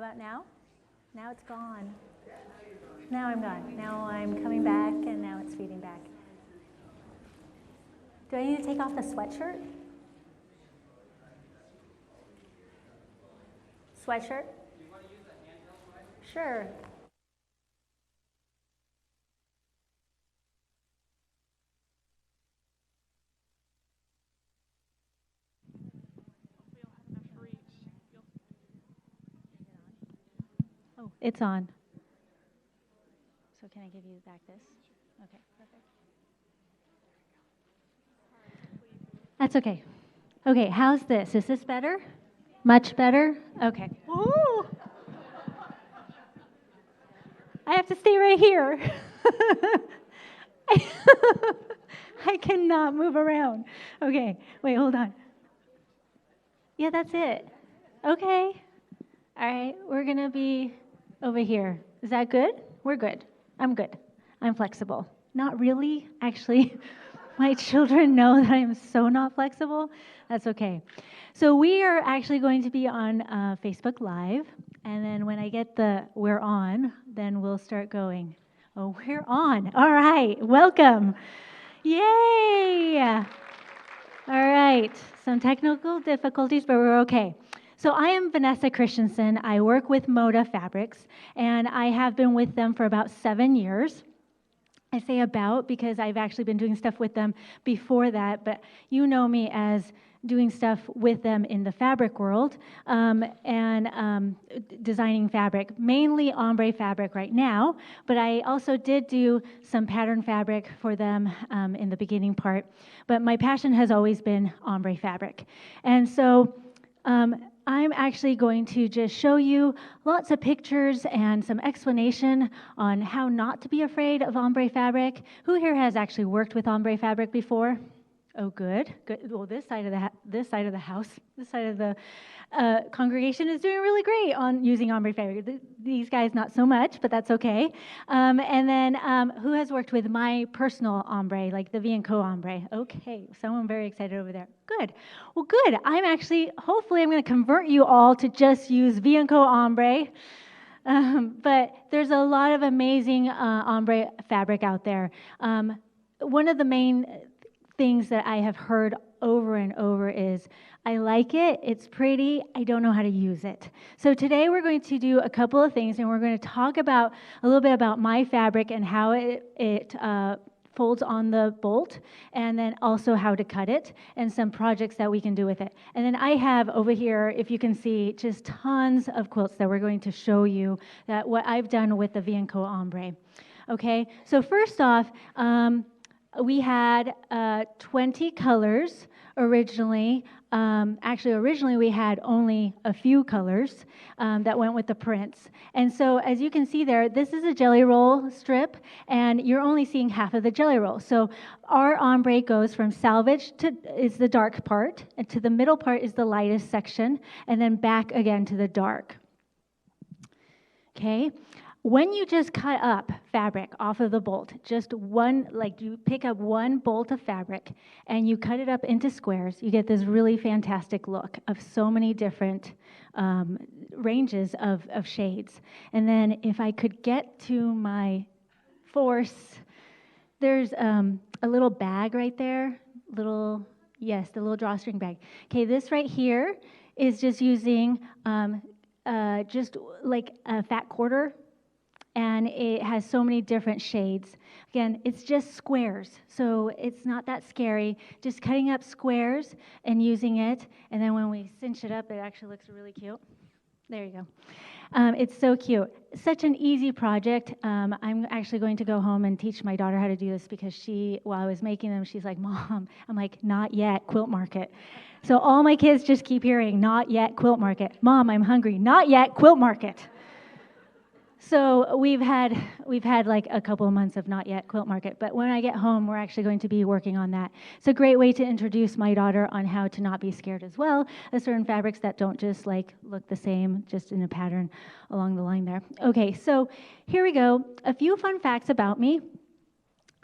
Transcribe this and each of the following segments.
about now? Now it's gone. Now I'm gone. Now I'm coming back, and now it's feeding back. Do I need to take off the sweatshirt? Sweatshirt? Do you want to use a handheld mic? Sure. Oh, it's on. So can I give you back this? Okay, perfect. That's okay. Okay, how's this? Is this better? Much better? Okay. Ooh. I have to stay right here. I cannot move around. Okay, wait, hold on. Yeah, that's it. Okay. All right, we're going to be over here. Is that good? We're good. I'm good. I'm flexible. Not really, actually. My children know that I'm so not flexible. That's okay. So we are actually going to be on Facebook Live, and then when I get the "we're on," then we'll start going. Oh, we're on. All right. Welcome. Yay. All right. Some technical difficulties, but we're okay. So I am Vanessa Christenson. I work with Moda Fabrics, and I have been with them for about 7 years. I say about because I've actually been doing stuff with them before that, but you know me as doing stuff with them in the fabric world and designing fabric, mainly ombre fabric right now, but I also did do some pattern fabric for them in the beginning part, but my passion has always been ombre fabric. And so I'm actually going to just show you lots of pictures and some explanation on how not to be afraid of ombre fabric. Who here has actually worked with ombre fabric before? Oh, good, good. Well, this side of the house, this side of the congregation is doing really great on using ombre fabric. These guys not so much, but that's okay. And then who has worked with my personal ombre, like the V&Co ombre? Okay, someone very excited over there. Good. Well, good. Hopefully I'm going to convert you all to just use V&Co ombre. But there's a lot of amazing ombre fabric out there. One of the main things that I have heard over and over is, I like it, it's pretty, I don't know how to use it. So today we're going to do a couple of things, and we're going to talk about a little bit about my fabric and how it folds on the bolt, and then also how to cut it, and some projects that we can do with it. And then I have over here, if you can see, just tons of quilts that we're going to show you that what I've done with the V&Co ombre. Okay, so first off, we had 20 colors originally. Originally we had only a few colors that went with the prints. And so as you can see there, this is a jelly roll strip, and you're only seeing half of the jelly roll. So our ombre goes from salvage is the dark part, and to the middle part is the lightest section, and then back again to the dark. Okay. When you just cut up fabric off of the bolt, just one, like you pick up one bolt of fabric and you cut it up into squares, you get this really fantastic look of so many different ranges of shades. And then if I could get to my force, there's a little bag right there, the little drawstring bag. Okay, this right here is just using just like a fat quarter, and it has so many different shades. Again, it's just squares, so it's not that scary. Just cutting up squares and using it, and then when we cinch it up, it actually looks really cute. There you go. It's so cute. Such an easy project. I'm actually going to go home and teach my daughter how to do this because while I was making them, she's like, Mom, I'm like, not yet, quilt market. So all my kids just keep hearing, not yet, quilt market. Mom, I'm hungry. Not yet, quilt market. So we've had like a couple of months of not yet quilt market, but when I get home, we're actually going to be working on that. It's a great way to introduce my daughter on how to not be scared as well of certain fabrics that don't just like look the same, just in a pattern along the line there. Okay, so here we go. A few fun facts about me.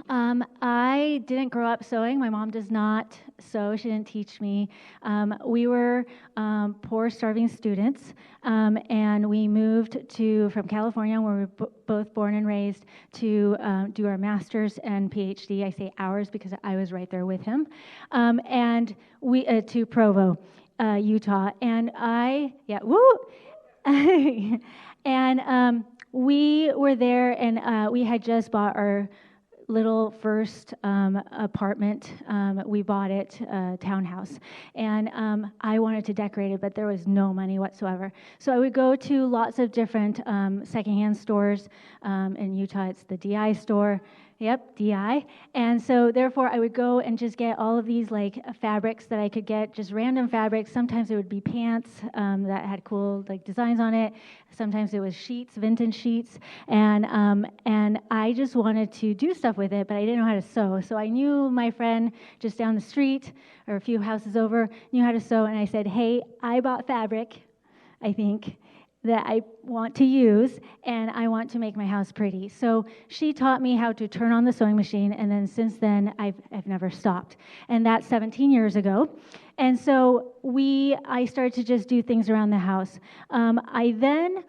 I didn't grow up sewing. My mom does not sew. She didn't teach me. We were poor, starving students, and we moved from California, where we were both born and raised, to do our master's and PhD. I say ours because I was right there with him, and we to Provo, Utah. And and we were there, and we had just bought our little first apartment. We bought it, townhouse, and I wanted to decorate it, but there was no money whatsoever. So I would go to lots of different secondhand stores. In Utah, it's the DI store. Yep, DI. And so therefore I would go and just get all of these like fabrics that I could get, just random fabrics. Sometimes it would be pants that had cool like designs on it. Sometimes it was sheets, vintage sheets. And I just wanted to do stuff with it, but I didn't know how to sew. So I knew my friend just down the street or a few houses over knew how to sew. And I said, hey, I bought fabric, I think, that I want to use, and I want to make my house pretty. So she taught me how to turn on the sewing machine, and then since then, I've never stopped. And that's 17 years ago. And so I started to just do things around the house. I then,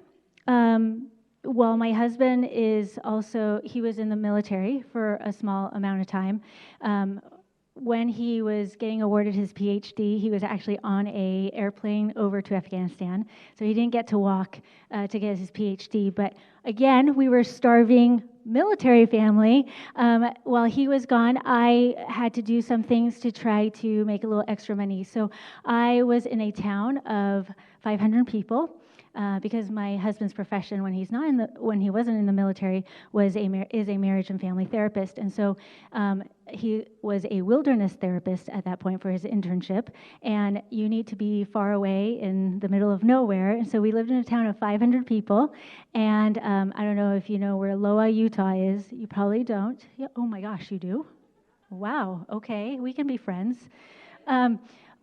well, my husband he was in the military for a small amount of time. When he was getting awarded his PhD, he was actually on an airplane over to Afghanistan. So he didn't get to walk to get his PhD. But again, we were starving military family. While he was gone, I had to do some things to try to make a little extra money. So I was in a town of 500 people. Because my husband's profession, when he wasn't in the military, is a marriage and family therapist, and so he was a wilderness therapist at that point for his internship. And you need to be far away in the middle of nowhere, and so we lived in a town of 500 people. And I don't know if you know where Loa, Utah is. You probably don't. Yeah, oh my gosh, you do? Wow. Okay, we can be friends.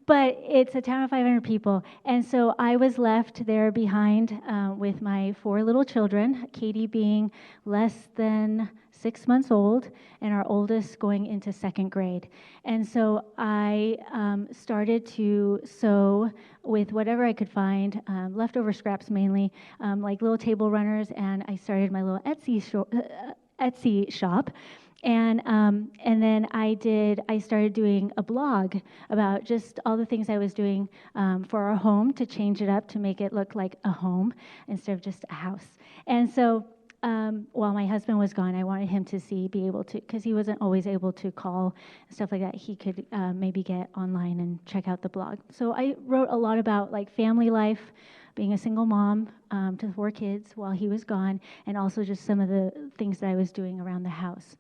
But it's a town of 500 people. And so I was left there behind with my 4 little children, Katie being less than 6 months old, and our oldest going into 2nd grade. And so I started to sew with whatever I could find, leftover scraps mainly, like little table runners, and I started my little Etsy shop. And then I started doing a blog about just all the things I was doing for our home to change it up, to make it look like a home instead of just a house. And so while my husband was gone, I wanted him to be able to, because he wasn't always able to call, stuff like that, he could maybe get online and check out the blog. So I wrote a lot about like family life, being a single mom to 4 kids while he was gone, and also just some of the things that I was doing around the house.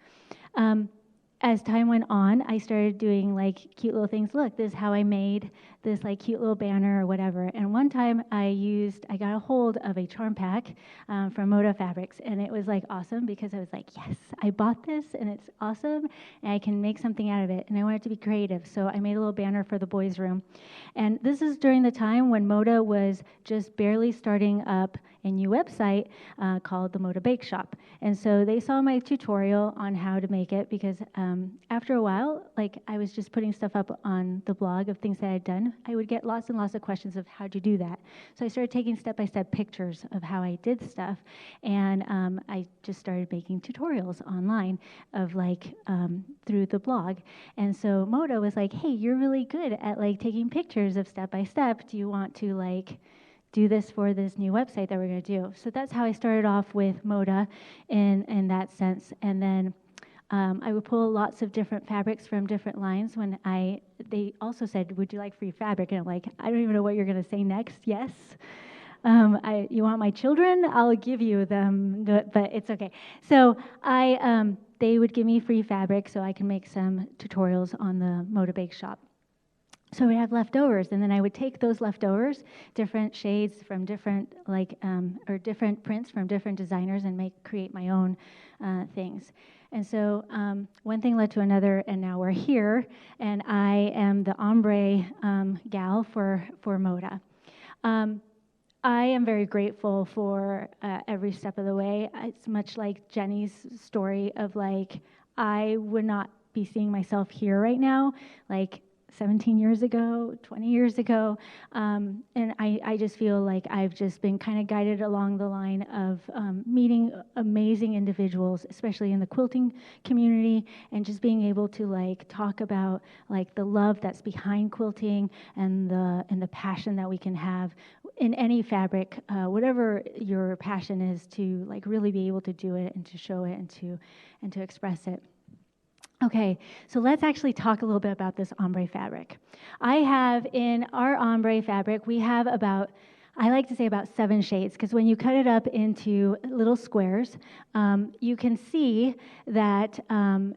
As time went on, I started doing like cute little things. Look, this is how I made this like cute little banner or whatever. And one time I got a hold of a charm pack from Moda fabrics, and it was like awesome because I was like, yes, I bought this and it's awesome and I can make something out of it. And I wanted to be creative. So I made a little banner for the boys' room. And this is during the time when Moda was just barely starting up a new website called the Moda Bake Shop. And so they saw my tutorial on how to make it because after a while, like I was just putting stuff up on the blog of things that I'd done. I would get lots and lots of questions of how'd you do that. So I started taking step-by-step pictures of how I did stuff. And I just started making tutorials online of like through the blog. And so Moda was like, hey, you're really good at like taking pictures of step-by-step. Do you want to like do this for this new website that we're going to do? So that's how I started off with Moda in that sense. And then I would pull lots of different fabrics from different lines. They also said, would you like free fabric? And I'm like, I don't even know what you're going to say next. Yes. You want my children? I'll give you them, but it's okay. So they would give me free fabric so I can make some tutorials on the Moda Bake Shop. So we'd have leftovers, and then I would take those leftovers, different shades from different, or different prints from different designers, and create my own things. And so one thing led to another, and now we're here, and I am the Ombre gal for Moda. I am very grateful for every step of the way. It's much like Jenny's story of like, I would not be seeing myself here right now, like 17 years ago, 20 years ago. And I just feel like I've just been kind of guided along the line of meeting amazing individuals, especially in the quilting community, and just being able to like talk about like the love that's behind quilting and the passion that we can have in any fabric, whatever your passion is, to like really be able to do it and to show it and to express it. Okay, so let's actually talk a little bit about this ombre fabric. I have in our ombre fabric, we have about, I like to say about 7 shades, because when you cut it up into little squares, you can see that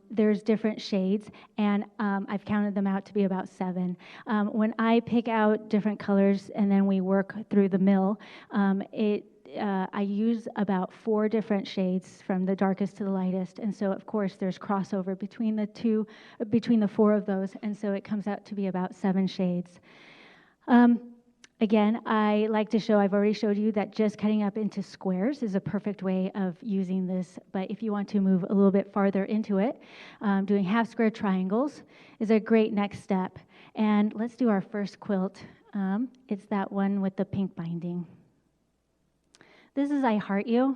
there's different shades, and I've counted them out to be about 7. When I pick out different colors and then we work through the mill, I use about 4 different shades from the darkest to the lightest, and so of course there's crossover between the 4 of those, and so it comes out to be about 7 shades. Again, I like to show, I've already showed you that just cutting up into squares is a perfect way of using this, but if you want to move a little bit farther into it, doing half square triangles is a great next step. And let's do our first quilt. It's that one with the pink binding. This is I Heart You,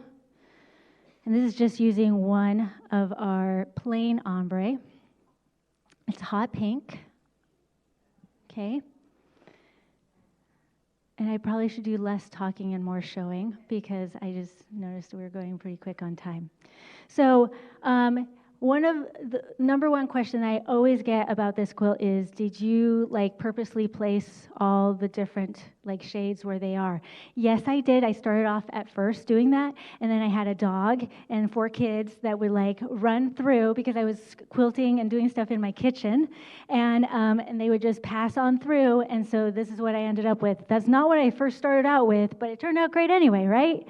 and this is just using one of our plain ombre. It's hot pink, okay? And I probably should do less talking and more showing, because I just noticed we were going pretty quick on time. So one of the number one question I always get about this quilt is, did you like purposely place all the different like shades where they are? Yes, I did. I started off at first doing that, and then I had a dog and 4 kids that would like run through, because I was quilting and doing stuff in my kitchen, and they would just pass on through, and so this is what I ended up with. That's not what I first started out with, but it turned out great anyway, right?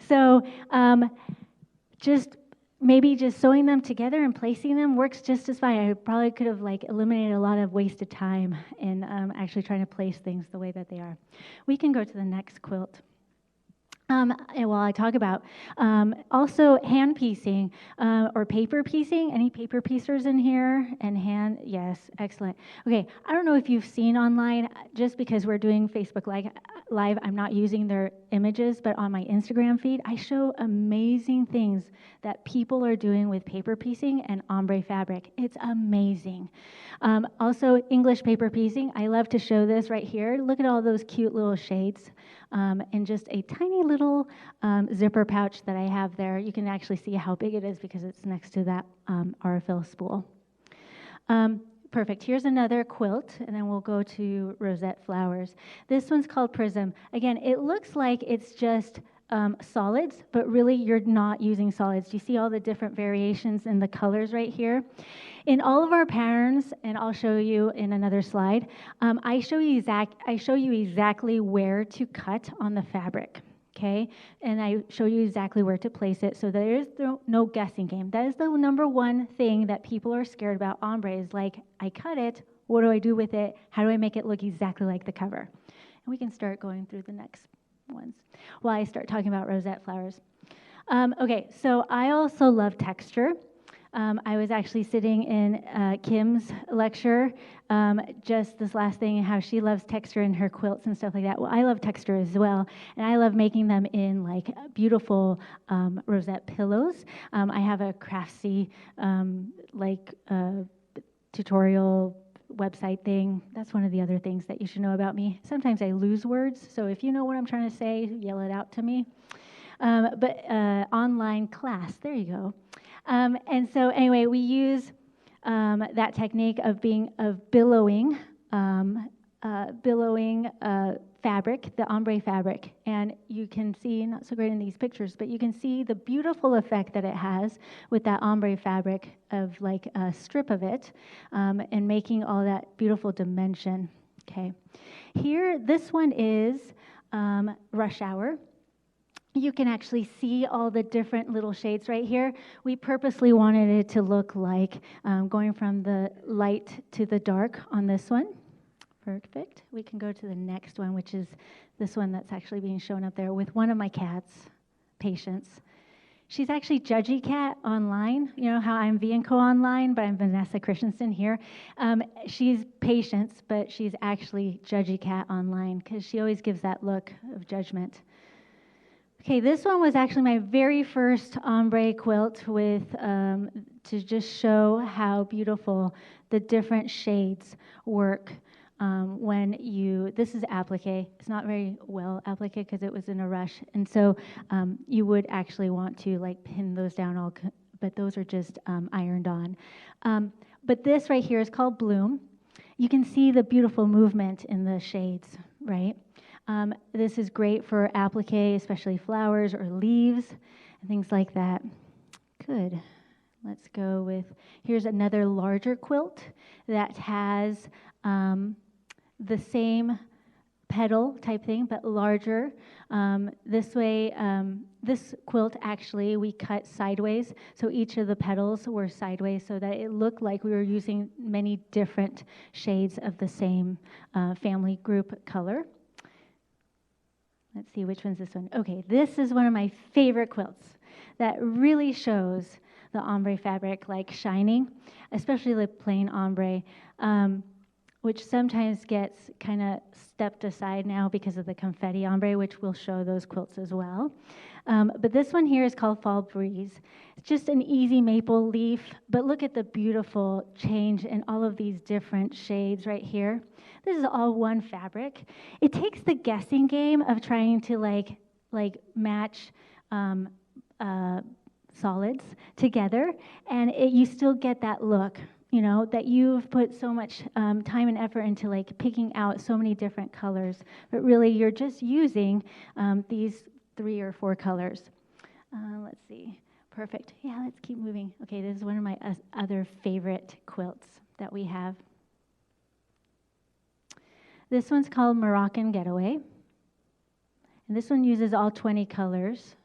So maybe just sewing them together and placing them works just as fine. I probably could have like eliminated a lot of wasted time in actually trying to place things the way that they are. We can go to the next quilt. And while I talk about also hand piecing or paper piecing. Any paper piecers in here? And hand, yes, excellent. Okay, I don't know if you've seen online, just because we're doing Facebook Live, I'm not using their images, but on my Instagram feed, I show amazing things that people are doing with paper piecing and ombre fabric. It's amazing. Also, English paper piecing. I love to show this right here. Look at all those cute little shades. And just a tiny little zipper pouch that I have there. You can actually see how big it is because it's next to that Aurifil spool. Perfect. Here's another quilt, and then we'll go to rosette flowers. This one's called Prism. Again, it looks like it's just solids, but really you're not using solids. You see all the different variations in the colors right here? In all of our patterns, and I'll show you in another slide, I show you exactly where to cut on the fabric, okay? And I show you exactly where to place it, so there is no guessing game. That is the number one thing that people are scared about ombre, is like, I cut it, what do I do with it? How do I make it look exactly like the cover? And we can start going through the next ones while I start talking about rosette flowers. Okay, so I also love texture. I was actually sitting in Kim's lecture just this last thing, how she loves texture in her quilts and stuff like that. Well, I love texture as well, and I love making them in like beautiful rosette pillows. I have a Craftsy tutorial website thing. That's one of the other things that you should know about me. Sometimes I lose words, so if you know what I'm trying to say, yell it out to me. But online class, there you go. And so anyway, we use that technique of billowing fabric, the ombre fabric. And you can see, not so great in these pictures, but you can see the beautiful effect that it has with that ombre fabric of like a strip of it, and making all that beautiful dimension. Okay. Here, this one is Rush Hour. You can actually see all the different little shades right here. We purposely wanted it to look like going from the light to the dark on this one. Perfect. We can go to the next one, which is this one that's actually being shown up there with one of my cats, Patience. She's actually Judgy Cat online. You know how I'm V&Co online, but I'm Vanessa Christenson here. She's Patience, but she's actually Judgy Cat online because she always gives that look of judgment. Okay, this one was actually my very first ombre quilt with to just show how beautiful the different shades work when you, this is applique. It's not very well applique because it was in a rush. And so you would actually want to like pin those down all, but those are just ironed on. But this right here is called Bloom. You can see the beautiful movement in the shades, right? This is great for applique, especially flowers or leaves and things like that. Good. Let's go with, here's another larger quilt that has the same petal type thing, but larger. This way, this quilt actually we cut sideways, so each of the petals were sideways so that it looked like we were using many different shades of the same family group color. Let's see, which one's this one? Okay, this is one of my favorite quilts that really shows the ombre fabric like shining, especially the plain ombre, which sometimes gets kind of stepped aside now because of the confetti ombre, which will show those quilts as well. But this one here is called Fall Breeze. It's just an easy maple leaf, but look at the beautiful change in all of these different shades right here. This is all one fabric. It takes the guessing game of trying to like match solids together, and you still get that look, you know, that you've put so much time and effort into like picking out so many different colors, but really you're just using these 3 or 4 colors. Let's see. Perfect. Yeah, let's keep moving. Okay, this is one of my other favorite quilts that we have. This one's called Moroccan Getaway. And this one uses all 20 colors.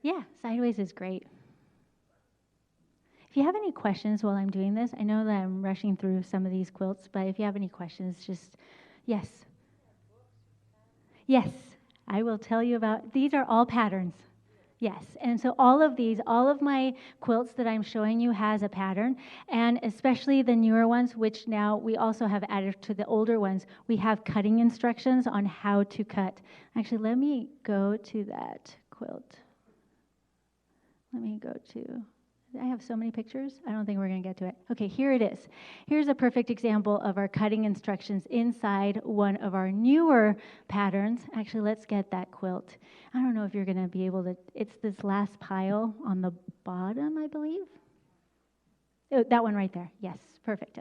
Yeah, sideways is great. If you have any questions while I'm doing this, I know that I'm rushing through some of these quilts, but if you have any questions, just, yes. Yes, I will tell you about, these are all patterns. Yes, and so all of my quilts that I'm showing you has a pattern, and especially the newer ones, which now we also have added to the older ones, we have cutting instructions on how to cut. Actually, let me go to that quilt. Let me go to, I have so many pictures, I don't think we're going to get to it. Okay, here it is. Here's a perfect example of our cutting instructions inside one of our newer patterns. Actually, let's get that quilt. I don't know if you're going to be able to, it's this last pile on the bottom, I believe. Oh, that one right there. Yes, perfect.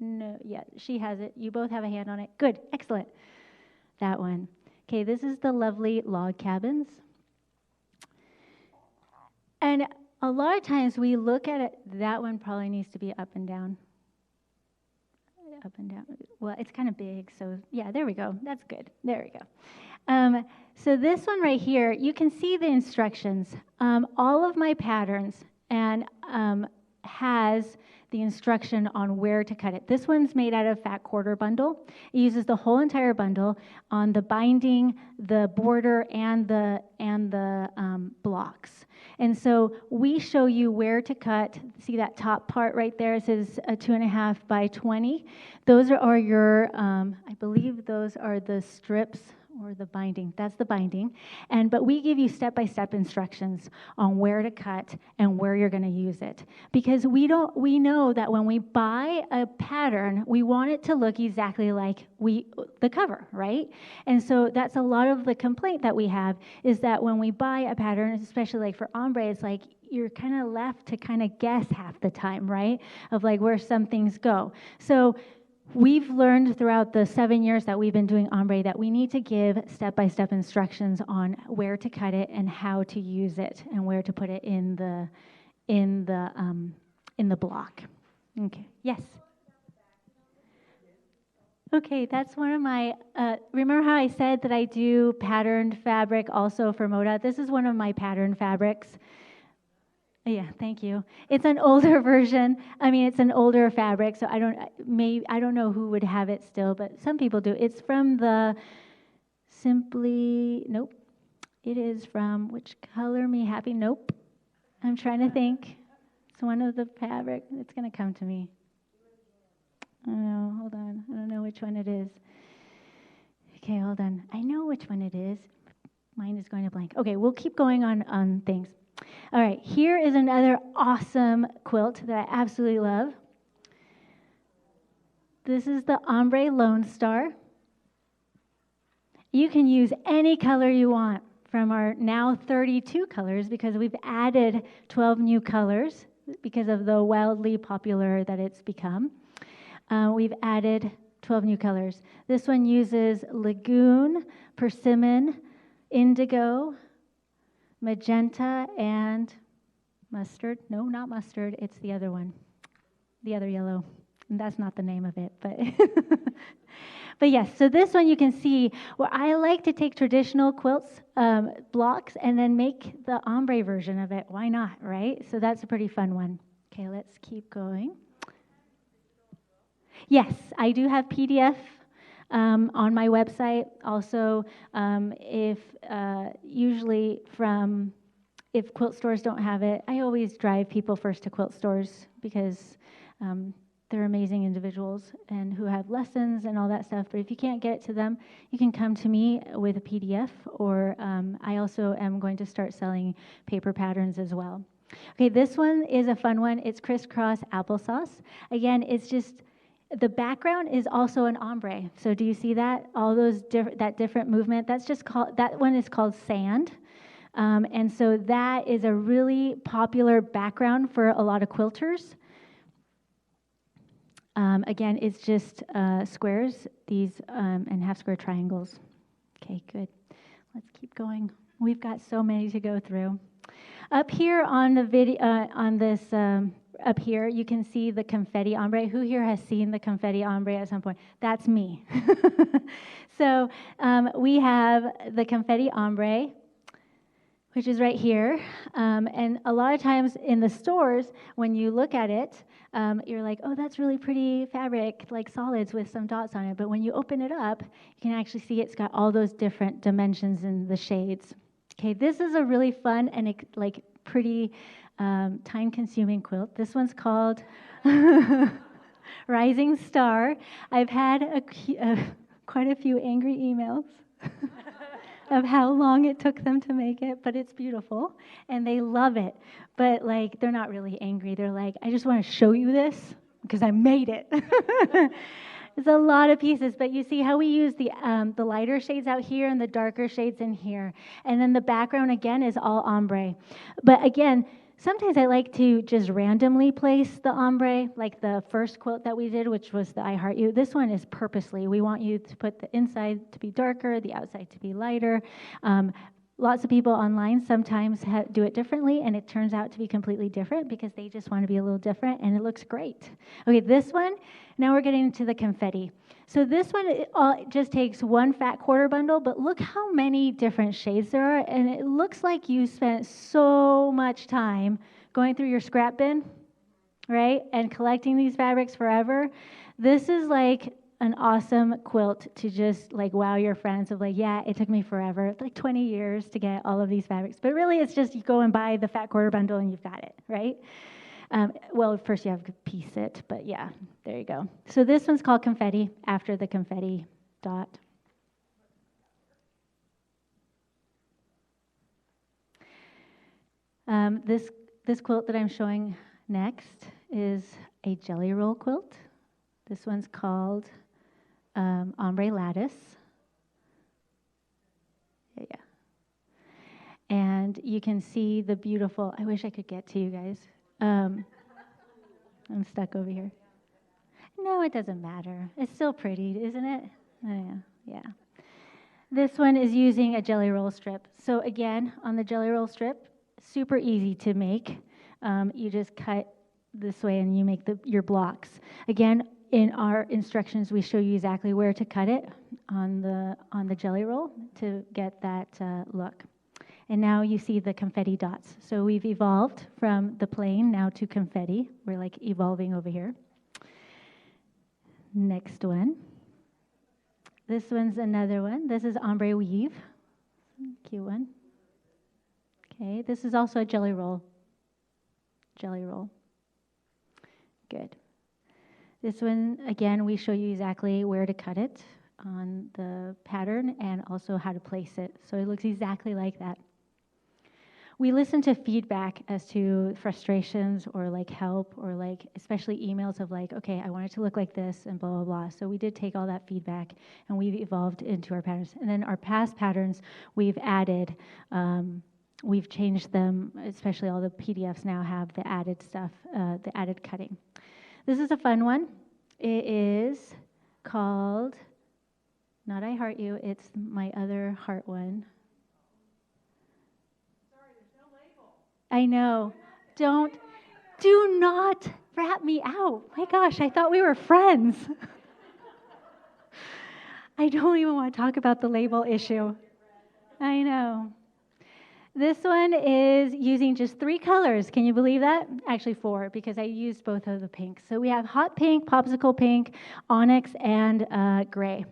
No, yeah, she has it. You both have a hand on it. Good, excellent. That one. Okay, this is the lovely log cabins. And a lot of times we look at it, that one probably needs to be up and down. Up and down. Well, it's kind of big, so yeah, there we go. That's good. There we go. So this one right here, you can see the instructions. All of my patterns and has the instruction on where to cut it. This one's made out of fat quarter bundle. It uses the whole entire bundle on the binding, the border, and the blocks. And so we show you where to cut. See that top part right there? It says 2.5 by 20. Those are your, I believe those are the strips or the binding. That's the binding. But we give you step-by-step instructions on where to cut and where you're going to use it. Because we know that when we buy a pattern, we want it to look exactly like the cover, right? And so that's a lot of the complaint that we have is that when we buy a pattern, especially like for ombre, it's like you're kind of left to kind of guess half the time, right? Of like where some things go. So we've learned throughout the 7 years that we've been doing ombre that we need to give step-by-step instructions on where to cut it and how to use it and where to put it in the block. Okay. Yes. Okay, that's one of my. Remember how I said that I do patterned fabric also for Moda? This is one of my patterned fabrics. Yeah, thank you. It's an older version. I mean, it's an older fabric, so I don't know who would have it still, but some people do. It's from the It is from which Color Me Happy? Nope. I'm trying to think. It's one of the fabric. It's going to come to me. Oh, no, hold on. I don't know which one it is. Okay, hold on. I know which one it is. Mine is going to blank. Okay, we'll keep going on things. All right, here is another awesome quilt that I absolutely love. This is the Ombre Lone Star. You can use any color you want from our now 32 colors because we've added 12 new colors because of the wildly popular that it's become. We've added 12 new colors. This one uses Lagoon, Persimmon, Indigo, Magenta, and Mustard. No, not Mustard. It's the other one, the other yellow. And that's not the name of it, but but yes. So this one you can see where I like to take traditional quilts blocks and then make the ombre version of it. Why not, right? So that's a pretty fun one. Okay, let's keep going. Yes, I do have PDF on my website. Also, if usually from if quilt stores don't have it, I always drive people first to quilt stores because they're amazing individuals and who have lessons and all that stuff. But if you can't get it to them, you can come to me with a PDF, or I also am going to start selling paper patterns as well. Okay, this one is a fun one. It's crisscross applesauce. Again, it's just the background is also an ombre. So do you see that? All those that different movement. That's just called, that one is called sand. And so that is a really popular background for a lot of quilters. Again, it's just squares, these, and half square triangles. Okay, good. Let's keep going. We've got so many to go through. Up here on the video, on this, up here, you can see the confetti ombre. Who here has seen the confetti ombre at some point? That's me. So we have the confetti ombre, which is right here. And a lot of times in the stores, when you look at it, you're like, oh, that's really pretty fabric, like solids with some dots on it. But when you open it up, you can actually see it's got all those different dimensions in the shades. Okay, this is a really fun and like pretty time-consuming quilt. This one's called Rising Star. I've had quite a few angry emails of how long it took them to make it, but it's beautiful, and they love it. But, like, they're not really angry. They're like, I just want to show you this because I made it. It's a lot of pieces, but you see how we use the lighter shades out here and the darker shades in here. And then the background, again, is all ombre. But, again, sometimes I like to just randomly place the ombre, like the first quilt that we did, which was the I Heart You. This one is purposely. We want you to put the inside to be darker, the outside to be lighter. Lots of people online sometimes do it differently, and it turns out to be completely different because they just want to be a little different, and it looks great. Okay, this one, now we're getting into the confetti. So this one just takes one fat quarter bundle, but look how many different shades there are, and it looks like you spent so much time going through your scrap bin, right, and collecting these fabrics forever. This is like an awesome quilt to just like wow your friends of like, yeah, it took me forever, like 20 years to get all of these fabrics. But really, it's just you go and buy the fat quarter bundle and you've got it, right? Well, first you have to piece it, but yeah, there you go. So this one's called Confetti, after the confetti dot. This quilt that I'm showing next is a jelly roll quilt. This one's called Ombre Lattice. Yeah. And you can see the beautiful, I wish I could get to you guys. I'm stuck over here. No, it doesn't matter. It's still pretty, isn't it? Oh, yeah. This one is using a jelly roll strip. So again, on the jelly roll strip, super easy to make. You just cut this way and you make your blocks. Again, in our instructions, we show you exactly where to cut it on the jelly roll to get that look. And now you see the confetti dots. So we've evolved from the plain now to confetti. We're like evolving over here. Next one. This one's another one. This is Ombre Weave. Cute one. Okay, this is also a jelly roll. Jelly roll. Good. This one, again, we show you exactly where to cut it on the pattern and also how to place it. So it looks exactly like that. We listen to feedback as to frustrations or like help or like especially emails of like, okay, I want it to look like this and blah, blah, blah. So we did take all that feedback and we've evolved into our patterns. And then our past patterns, we've added, we've changed them, especially all the PDFs now have the added stuff, the added cutting. This is a fun one. It is called, not I Heart You, it's my other heart one. I know. Do not rat me out. My gosh, I thought we were friends. I don't even want to talk about the label issue. I know. This one is using just 3 colors. Can you believe that? Actually 4, because I used both of the pinks. So we have hot pink, popsicle pink, onyx, and gray.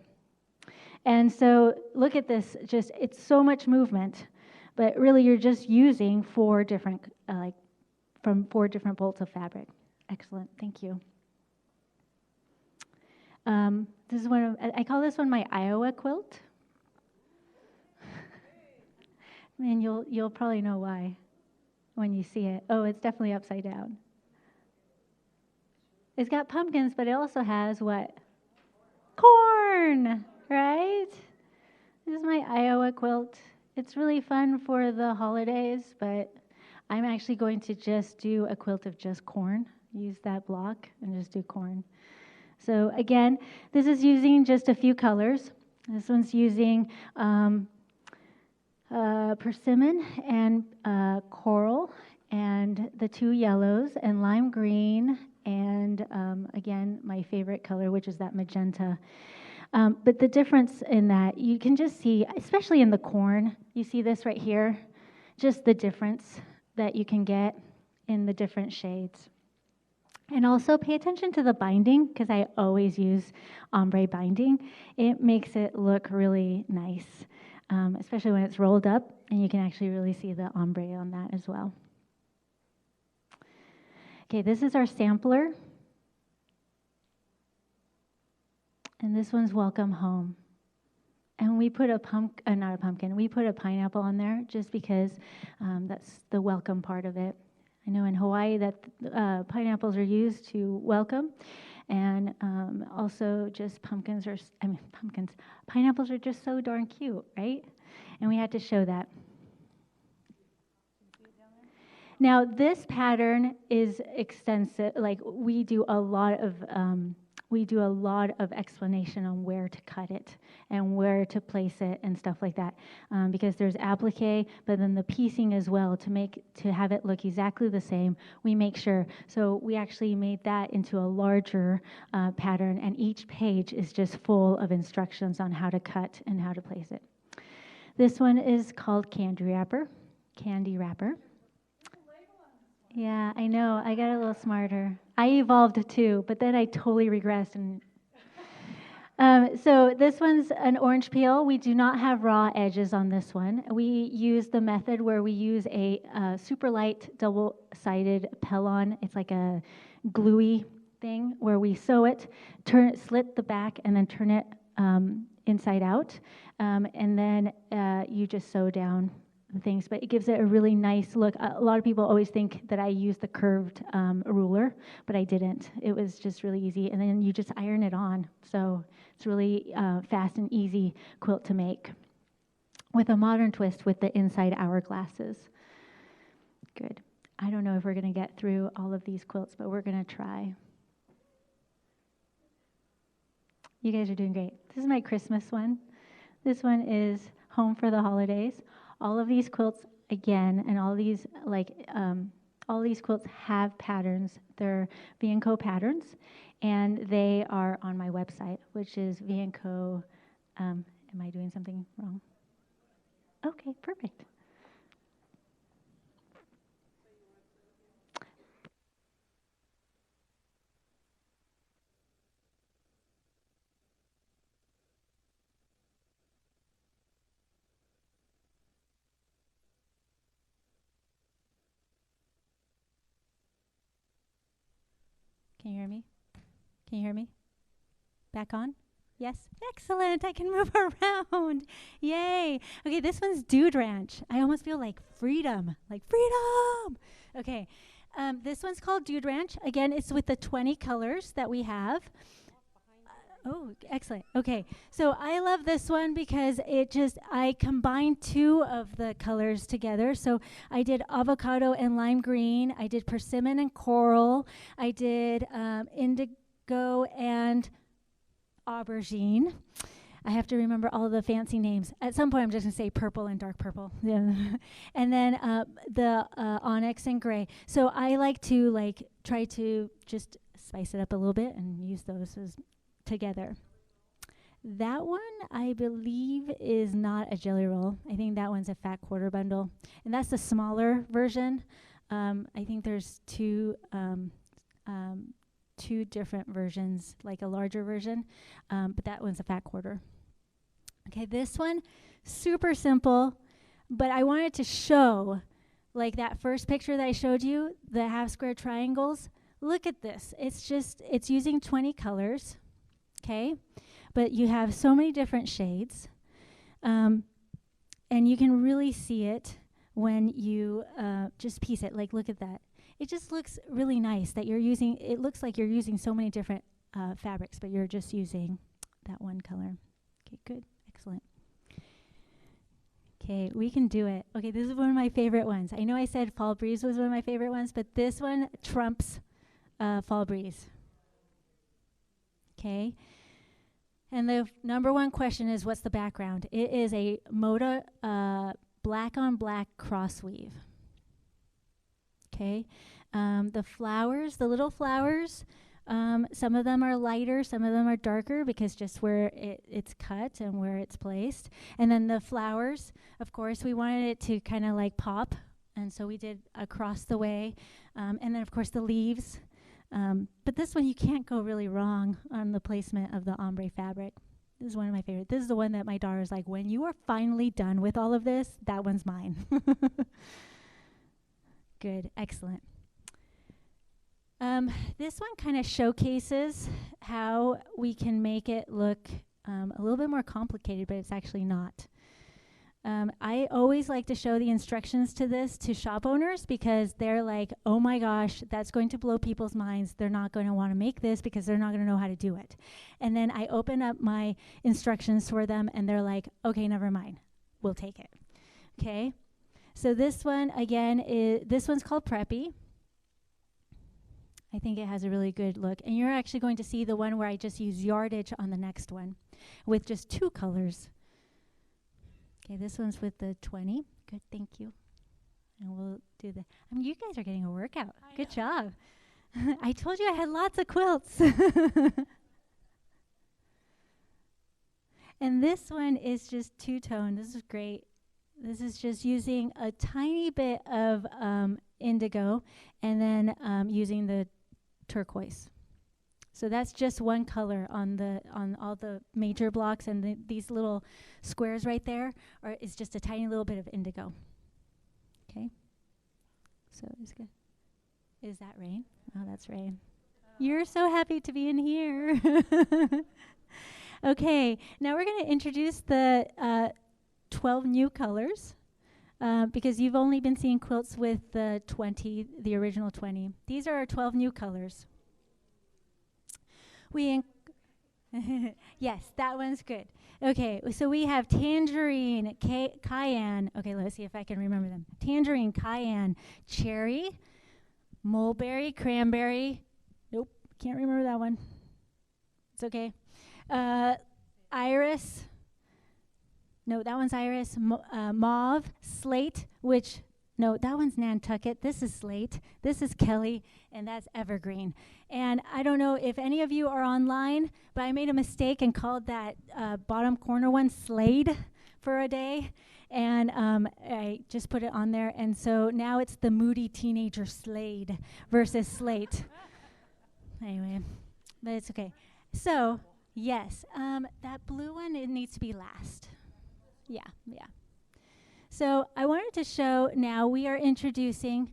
And so look at this. Just it's so much movement, but really you're just using 4 different from 4 different bolts of fabric. Excellent, thank you. This is I call this one my Iowa quilt. And you'll probably know why when you see it. Oh, it's definitely upside down. It's got pumpkins, but it also has what? Corn, right? This is my Iowa quilt. It's really fun for the holidays, but I'm actually going to just do a quilt of just corn. Use that block and just do corn. So again, this is using just a few colors. This one's using persimmon and coral and the 2 yellows and lime green and again, my favorite color, which is that magenta. But the difference in that, you can just see, especially in the corn, you see this right here, just the difference that you can get in the different shades. And also pay attention to the binding, because I always use ombre binding. It makes it look really nice, especially when it's rolled up, and you can actually really see the ombre on that as well. Okay, this is our sampler. And this one's Welcome Home. And we put we put a pineapple on there just because that's the welcome part of it. I know in Hawaii that pineapples are used to welcome, and also just pineapples are just so darn cute, right? And we had to show that. Now this pattern is extensive. Like we do a lot of explanation on where to cut it and where to place it and stuff like that, because there's applique, but then the piecing as well to have it look exactly the same. We make sure. So we actually made that into a larger pattern, and each page is just full of instructions on how to cut and how to place it. This one is called Candy Wrapper. Yeah, I know. I got a little smarter. I evolved too, but then I totally regressed. So this one's an orange peel. We do not have raw edges on this one. We use the method where we use a super light double-sided Pellon. It's like a gluey thing where we sew it, slit the back, and then turn it inside out. And then you just sew down things, but it gives it a really nice look. A lot of people always think that I use the curved ruler, but I didn't. It was just really easy, and then you just iron it on. So it's really fast and easy quilt to make with a modern twist with the inside hourglasses. Good. I don't know if we're going to get through all of these quilts, but we're going to try. You guys are doing great. This is my Christmas one. This one is Home for the Holidays. All of these quilts, again, and all these quilts have patterns. They're V&Co patterns, and they are on my website, which is V&Co. Am I doing something wrong? Okay, perfect. Can you hear me? Can you hear me? Back on? Yes? Excellent. I can move around. Yay. Okay, this one's Dude Ranch. I almost feel like freedom. Like freedom. Okay. This one's called Dude Ranch. Again, it's with the 20 colors that we have. Oh, excellent. Okay. So I love this one because I combined two of the colors together. So I did avocado and lime green. I did persimmon and coral. I did indigo and aubergine. I have to remember all the fancy names. At some point, I'm just going to say purple and dark purple. Yeah. And then the onyx and gray. So I like to try to just spice it up a little bit and use those as together. That one, I believe, is not a jelly roll. I think that one's a fat quarter bundle. And that's the smaller version. I think there's two different versions, like a larger version, but that one's a fat quarter. Okay, this one, super simple, but I wanted to show, like that first picture that I showed you, the half square triangles. Look at this. It's using 20 colors, okay? But you have so many different shades, and you can really see it when you just piece it. Like, look at that. It just looks really nice that it looks like you're using so many different fabrics, but you're just using that one color. Okay, good, excellent. Okay, we can do it. Okay, this is one of my favorite ones. I know I said Fall Breeze was one of my favorite ones, but this one trumps Fall Breeze. Okay, and the number one question is, what's the background? It is a Moda black on black cross weave. Okay, the flowers, the little flowers, some of them are lighter, some of them are darker because just where it's cut and where it's placed. And then the flowers, of course, we wanted it to kind of like pop, and so we did across the way. And then, of course, the leaves. But this one, you can't go really wrong on the placement of the ombre fabric. This is one of my favorites. This is the one that my daughter's like, when you are finally done with all of this, that one's mine. Good, excellent. This one kind of showcases how we can make it look a little bit more complicated, but it's actually not. I always like to show the instructions to this to shop owners because they're like, oh my gosh, that's going to blow people's minds. They're not going to want to make this because they're not going to know how to do it. And then I open up my instructions for them and they're like, okay, never mind. We'll take it. Okay. So this one, again, this one's called Preppy. I think it has a really good look. And you're actually going to see the one where I just use yardage on the next one with just two colors. Okay, this one's with the 20. Good, thank you. And we'll do the... I mean, you guys are getting a workout. Good job. I told you I had lots of quilts. And this one is just two-tone. This is great. This is just using a tiny bit of indigo and then using the turquoise. So that's just one color on all the major blocks, and these little squares right there is just a tiny little bit of indigo. Okay. So it's good. Is that rain? Oh, that's rain. You're so happy to be in here. Okay. Now we're going to introduce the 12 new colors because you've only been seeing quilts with the original 20. These are our 12 new colors. Yes, that one's good. Okay, so we have tangerine, cayenne. Okay, let's see if I can remember them. Tangerine, cayenne, cherry, mulberry, cranberry. Nope, can't remember that one. It's okay. Iris. No, that one's iris. Mauve, slate, no, that one's Nantucket. This is slate. This is Kelly, and that's evergreen. And I don't know if any of you are online, but I made a mistake and called that bottom corner one Slade for a day, and I just put it on there. And so now it's the moody teenager Slade versus slate. Anyway, but it's okay. So, yes, that blue one, it needs to be last. Yeah. So I wanted to show now we are introducing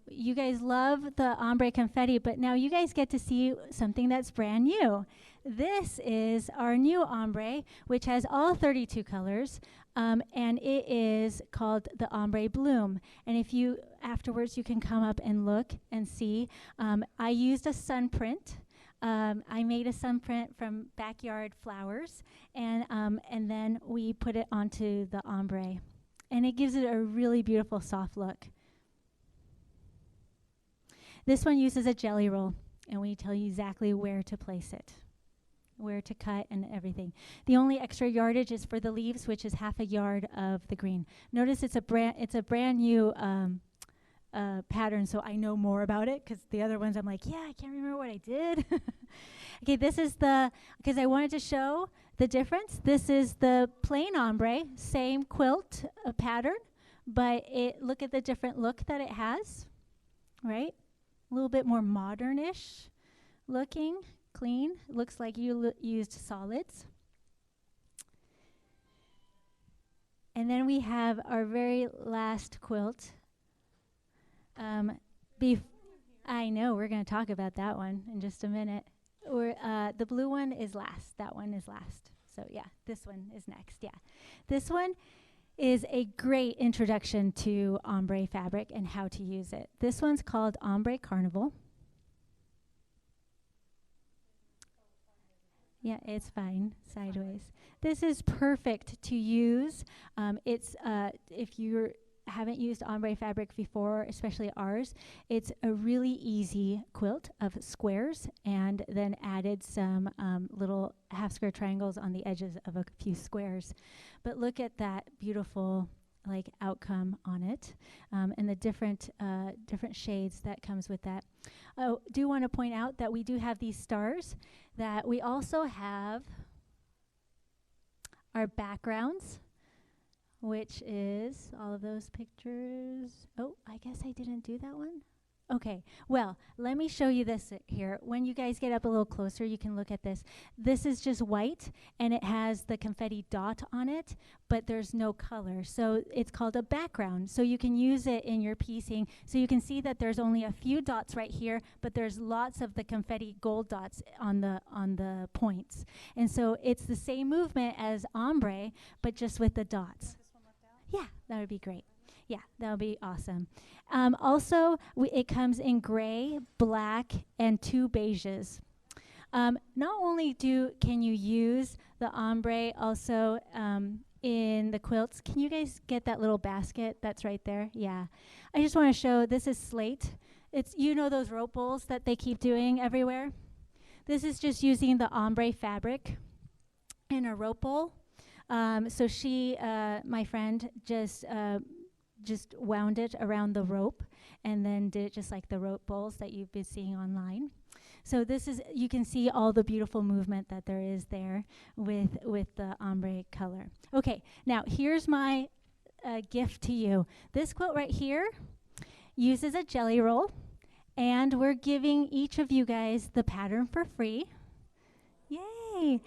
You guys love the ombre confetti, but now you guys get to see something that's brand new. This is our new ombre, which has all 32 colors, and it is called the Ombre Bloom. And if you, afterwards, you can come up and look and see. I used a sun print. I made a sun print from backyard flowers, and then we put it onto the ombre. And it gives it a really beautiful soft look. This one uses a jelly roll, and we tell you exactly where to place it, where to cut and everything. The only extra yardage is for the leaves, which is half a yard of the green. Notice it's a brand new pattern, so I know more about it, because the other ones I'm like, yeah, I can't remember what I did. Okay, this is because I wanted to show the difference. This is the plain ombre, same quilt pattern, but look at the different look that it has, right? A little bit more modern-ish looking, clean. Looks like you used solids. And then we have our very last quilt. I know, we're going to talk about that one in just a minute. The blue one is last. That one is last. So yeah, this one is next. Yeah. This one is a great introduction to ombre fabric and how to use it. This one's called Ombre Carnival. Yeah, it's fine, sideways. This is perfect to use. If you haven't used ombre fabric before, especially ours, it's a really easy quilt of squares, and then added some little half square triangles on the edges of a few squares. But look at that beautiful outcome on it, and the different shades that comes with that. I do want to point out that we do have these stars, that we also have our backgrounds, which is all of those pictures. Oh, I guess I didn't do that one. Okay, well, let me show you this here. When you guys get up a little closer, you can look at this. This is just white, and it has the confetti dot on it, but there's no color. So it's called a background. So you can use it in your piecing. So you can see that there's only a few dots right here, but there's lots of the confetti gold dots on the points. And so it's the same movement as ombre, but just with the dots. Yeah, that would be great. Yeah, that would be awesome. Also, it comes in gray, black, and 2 beiges. Not only can you use the ombre also in the quilts. Can you guys get that little basket that's right there? Yeah. I just want to show, this is slate. It's, those rope bowls that they keep doing everywhere? This is just using the ombre fabric in a rope bowl. So my friend, just wound it around the rope, and then did it just like the rope bowls that you've been seeing online. So you can see all the beautiful movement that there is there with the ombre color. Okay, now here's my gift to you. This quilt right here uses a jelly roll, and we're giving each of you guys the pattern for free. Yay!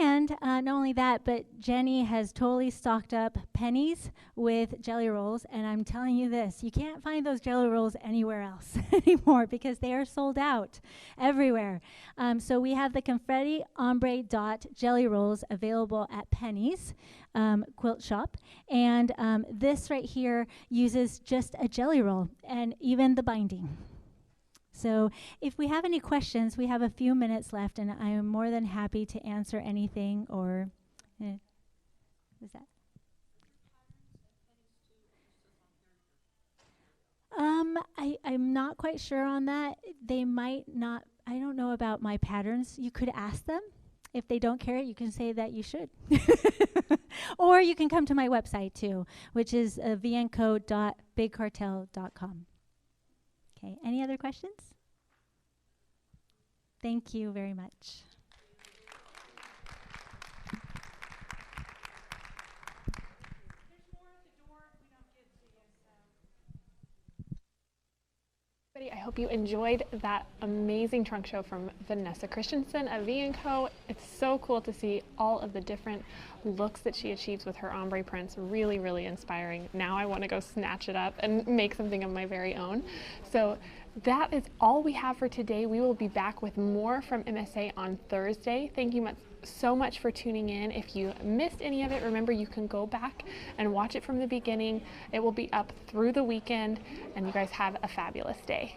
And not only that, but Jenny has totally stocked up pennies with jelly rolls. And I'm telling you this, you can't find those jelly rolls anywhere else anymore, because they are sold out everywhere. So we have the Confetti Ombre Dot jelly rolls available at Penny's quilt shop. And this right here uses just a jelly roll and even the binding. So if we have any questions, we have a few minutes left, and I am more than happy to answer anything. Or is that? I'm not quite sure on that. They might not. I don't know about my patterns. You could ask them. If they don't carry it, you can say that you should. Or you can come to my website too, which is V&Co.bigcartel.com. Okay, any other questions? Thank you very much. I hope hope you enjoyed that amazing trunk show from Vanessa Christenson of V&Co. It's so cool to see all of the different looks that she achieves with her ombre prints. Really, really inspiring. Now I want to go snatch it up and make something of my very own. So that is all we have for today. We will be back with more from MSA on Thursday. Thank you so much for tuning in. If you missed any of it, remember you can go back and watch it from the beginning. It will be up through the weekend, and you guys have a fabulous day.